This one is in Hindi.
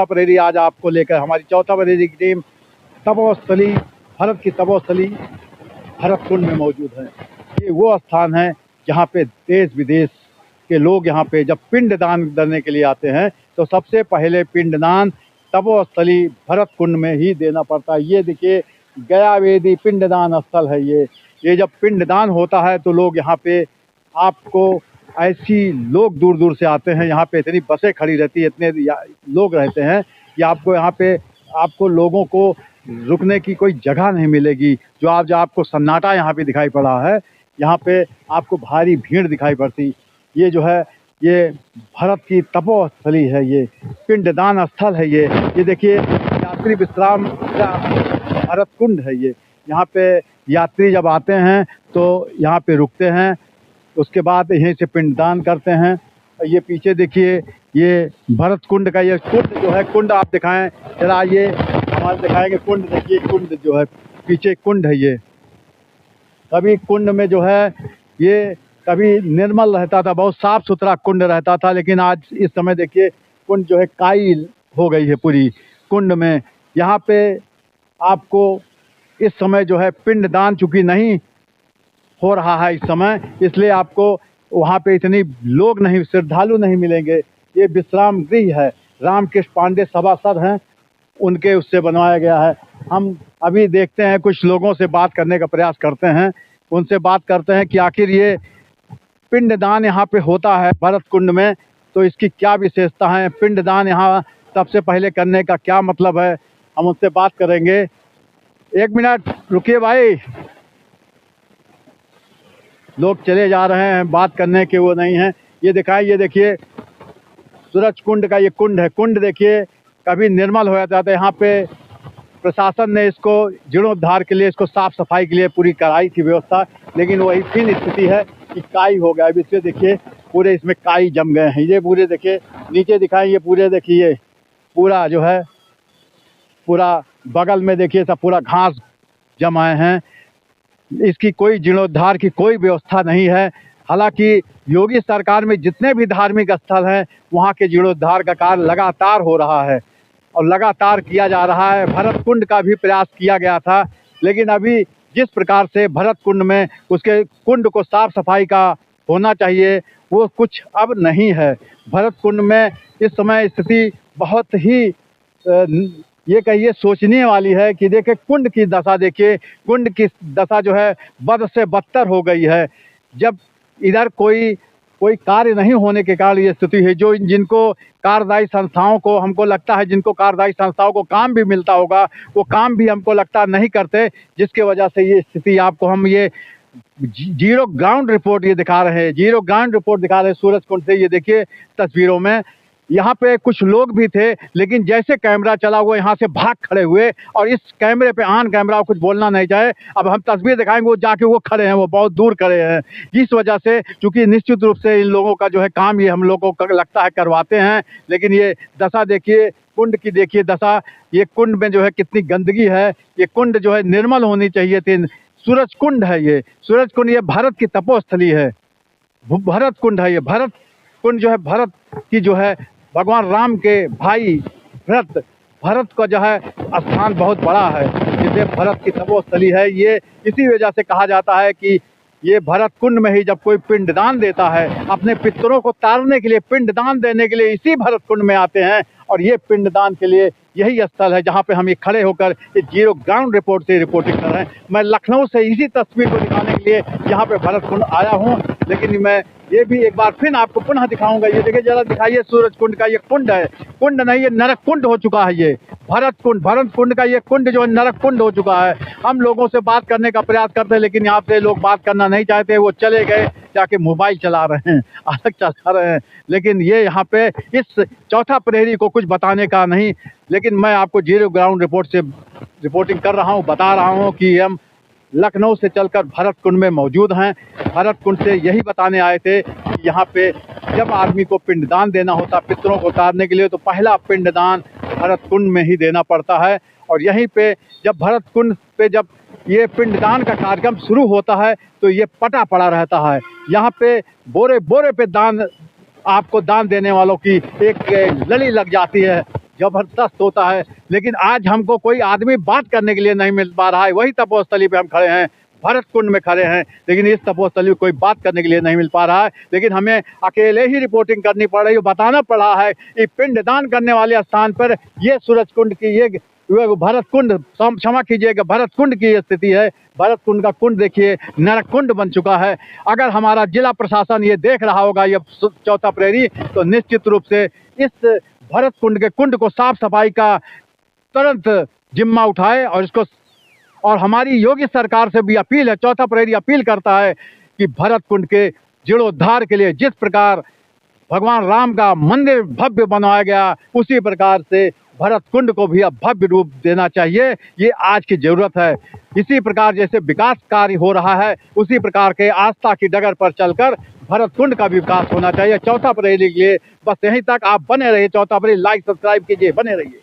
प्रहरी आज आपको लेकर, हमारी चौथा प्रहरी की टीम तपोस्थली, भारत की तपोस्थली भरतकुंड में मौजूद है। ये वो स्थान है जहाँ पे देश विदेश के लोग यहाँ पे जब पिंडदान करने के लिए आते हैं तो सबसे पहले पिंडदान तपोस्थली भरतकुंड में ही देना पड़ता है। ये देखिए गया वेदी पिंडदान स्थल है। ये जब पिंडदान होता है तो लोग यहाँ पे आपको ऐसी लोग दूर दूर से आते हैं, यहाँ पे इतनी बसें खड़ी रहती है, इतने लोग रहते हैं कि आपको यहाँ पे आपको लोगों को रुकने की कोई जगह नहीं मिलेगी। जो आपको सन्नाटा यहाँ पे दिखाई पड़ा है, यहाँ पे आपको भारी भीड़ दिखाई पड़ती। ये जो है ये भारत की तपोस्थली है, ये पिंडदान स्थल है। ये देखिए यात्री विश्राम भरतकुंड है। ये यहाँ पे यात्री जब आते हैं तो यहाँ पे रुकते हैं, उसके बाद यहीं से पिंडदान करते हैं। ये पीछे देखिए ये भरतकुंड का ये कुंड जो है, कुंड आप दिखाएं जरा, ये हमारे दिखाएंगे कुंड। देखिए कुंड जो है पीछे कुंड है। ये कभी कुंड में जो है ये कभी निर्मल रहता था, बहुत साफ सुथरा कुंड रहता था, लेकिन आज इस समय देखिए कुंड जो है काई हो गई है पूरी कुंड में। यहाँ पे आपको इस समय जो है पिंडदान चूँकि नहीं हो रहा है इस समय, इसलिए आपको वहाँ पे इतनी लोग नहीं, श्रद्धालु नहीं मिलेंगे। ये विश्राम गृह है, रामकृष्ण पांडे सभासद हैं, उनके उससे बनवाया गया है। हम अभी देखते हैं, कुछ लोगों से बात करने का प्रयास करते हैं, उनसे बात करते हैं कि आखिर ये पिंडदान यहाँ पे होता है भरतकुंड में तो इसकी क्या विशेषता है, पिंडदान यहाँ सबसे पहले करने का क्या मतलब है, हम उनसे बात करेंगे। एक मिनट रुकिए भाई, लोग चले जा रहे हैं, बात करने के वो नहीं हैं। ये दिखाएं, ये देखिए सूरज कुंड का ये कुंड है। कुंड देखिए कभी निर्मल हो जाता था, यहाँ पे प्रशासन ने इसको जीर्णोद्धार के लिए, इसको साफ सफाई के लिए पूरी कराई थी व्यवस्था, लेकिन वही फिर स्थिति है कि काई हो गया। अभी इससे देखिए पूरे इसमें काई जम गए हैं। ये पूरे देखिए नीचे दिखाएं, ये पूरे देखिए पूरा जो है पूरा बगल में देखिए सब पूरा घास जमाए हैं। इसकी कोई जीर्णोद्धार की कोई व्यवस्था नहीं है। हालांकि योगी सरकार में जितने भी धार्मिक स्थल हैं वहाँ के जीर्णोद्धार का कार्य लगातार हो रहा है और लगातार किया जा रहा है। भरतकुंड का भी प्रयास किया गया था, लेकिन अभी जिस प्रकार से भरतकुंड में उसके कुंड को साफ सफाई का होना चाहिए वो कुछ अब नहीं है। भरतकुंड में इस समय स्थिति बहुत ही ये कहिए सोचने वाली है कि देखिए कुंड की दशा, देखिए कुंड की दशा जो है बद से बदतर हो गई है। जब इधर कोई कार्य नहीं होने के कारण ये स्थिति है। जो जिनको कार्यदायी संस्थाओं को, हमको लगता है जिनको कार्यदायी संस्थाओं को काम भी मिलता होगा वो काम भी हमको लगता नहीं करते, जिसके वजह से ये स्थिति आपको हम ये जीरो ग्राउंड रिपोर्ट ये दिखा रहे हैं, जीरो ग्राउंड रिपोर्ट दिखा रहे हैं सूरज कुंड से। ये देखिए तस्वीरों में यहाँ पे कुछ लोग भी थे, लेकिन जैसे कैमरा चला हुआ यहाँ से भाग खड़े हुए और इस कैमरे पे ऑन कैमरा कुछ बोलना नहीं चाहे। अब हम तस्वीर दिखाएंगे, वो जाके वो खड़े हैं, वो बहुत दूर खड़े हैं, जिस वजह से चूँकि निश्चित रूप से इन लोगों का जो है काम ये हम लोगों को लगता है करवाते हैं, लेकिन ये दशा देखिए कुंड की, देखिए दशा। ये कुंड में जो है कितनी गंदगी है। ये कुंड जो है निर्मल होनी चाहिए थी। सूरज कुंड है ये, सूरज कुंड ये भारत की तपोस्थली है, भरत कुंड है ये। भरत कुंड जो है भारत की जो है भगवान राम के भाई भरत का जो है स्थान बहुत बड़ा है, जिसे भरत की तपोस्थली है। ये इसी वजह से कहा जाता है कि ये भरत कुंड में ही जब कोई पिंडदान देता है, अपने पितरों को तारने के लिए, पिंडदान देने के लिए इसी भरत कुंड में आते हैं। और ये पिंडदान के लिए यही स्थल है जहाँ पे हम ये खड़े होकर ये जीरो ग्राउंड रिपोर्ट से रिपोर्टिंग कर रहे हैं। मैं लखनऊ से इसी तस्वीर को दिखाने के लिए यहाँ पे भरत कुंड आया हूँ, लेकिन मैं ये भी एक बार फिर आपको पुनः दिखाऊंगा। ये देखिए जरा दिखाइए, सूरज कुंड का ये कुंड है, कुंड नहीं ये नरक कुंड हो चुका है। ये भरत कुंड का ये कुंड जो है नरक कुंड हो चुका है। हम लोगों से बात करने का प्रयास करते हैं, लेकिन यहाँ पे लोग बात करना नहीं चाहते, वो चले गए, जाके मोबाइल चला रहे हैं, अलग चला रहे हैं। लेकिन ये यहाँ पे इस चौथा प्रहरी को कुछ बताने का नहीं, लेकिन मैं आपको जीरो ग्राउंड रिपोर्ट से रिपोर्टिंग कर रहा हूँ, बता रहा हूँ कि हम लखनऊ से चलकर भरत कुंड में मौजूद हैं। भरत कुंड से यही बताने आए थे कि यहाँ पे जब आदमी को पिंडदान देना होता पितरों को उतारने के लिए, तो पहला पिंडदान भरत कुंड में ही देना पड़ता है। और यहीं पे जब भरत कुंड पे जब ये पिंडदान का कार्यक्रम शुरू होता है तो ये पटा पड़ा रहता है। यहाँ पे बोरे बोरे पे दान, आपको दान देने वालों की एक लड़ी लग जाती है। जबरदस्त होता है। लेकिन आज हमको कोई आदमी बात करने के लिए नहीं मिल पा रहा है। वही तपोस्थली पे हम खड़े हैं, भरत कुंड में खड़े हैं, लेकिन इस तपोस्थली में कोई बात करने के लिए नहीं मिल पा रहा है। लेकिन हमें अकेले ही रिपोर्टिंग करनी पड़ रही है, बताना पड़ रहा है कि पिंडदान करने वाले स्थान पर ये सूरज कुंड की ये भरत कुंड, क्षमा कीजिएगा, भरत कुंड की ये स्थिति है। भरत कुंड का कुंड देखिए नरक कुंड बन चुका है। अगर हमारा जिला प्रशासन ये देख रहा होगा ये 4 अप्रैल, तो निश्चित रूप से इस भरत कुंड के कुंड को साफ सफाई का तुरंत जिम्मा उठाए और हमारी योगी सरकार से भी अपील है, 4 अप्रैल अपील करता है कि भरत कुंड के जीर्णोद्धार के लिए जिस प्रकार भगवान राम का मंदिर भव्य बनवाया गया, उसी प्रकार से भरत कुंड को भी अब भव्य रूप देना चाहिए। ये आज की जरूरत है। इसी प्रकार जैसे विकास कार्य हो रहा है, उसी प्रकार के आस्था की डगर पर चलकर भरत कुंड का भी विकास होना चाहिए। 4 अप्रैल के लिए बस यहीं तक। आप बने रहिए 4 अप्रैल, लाइक सब्सक्राइब कीजिए, बने रहिए।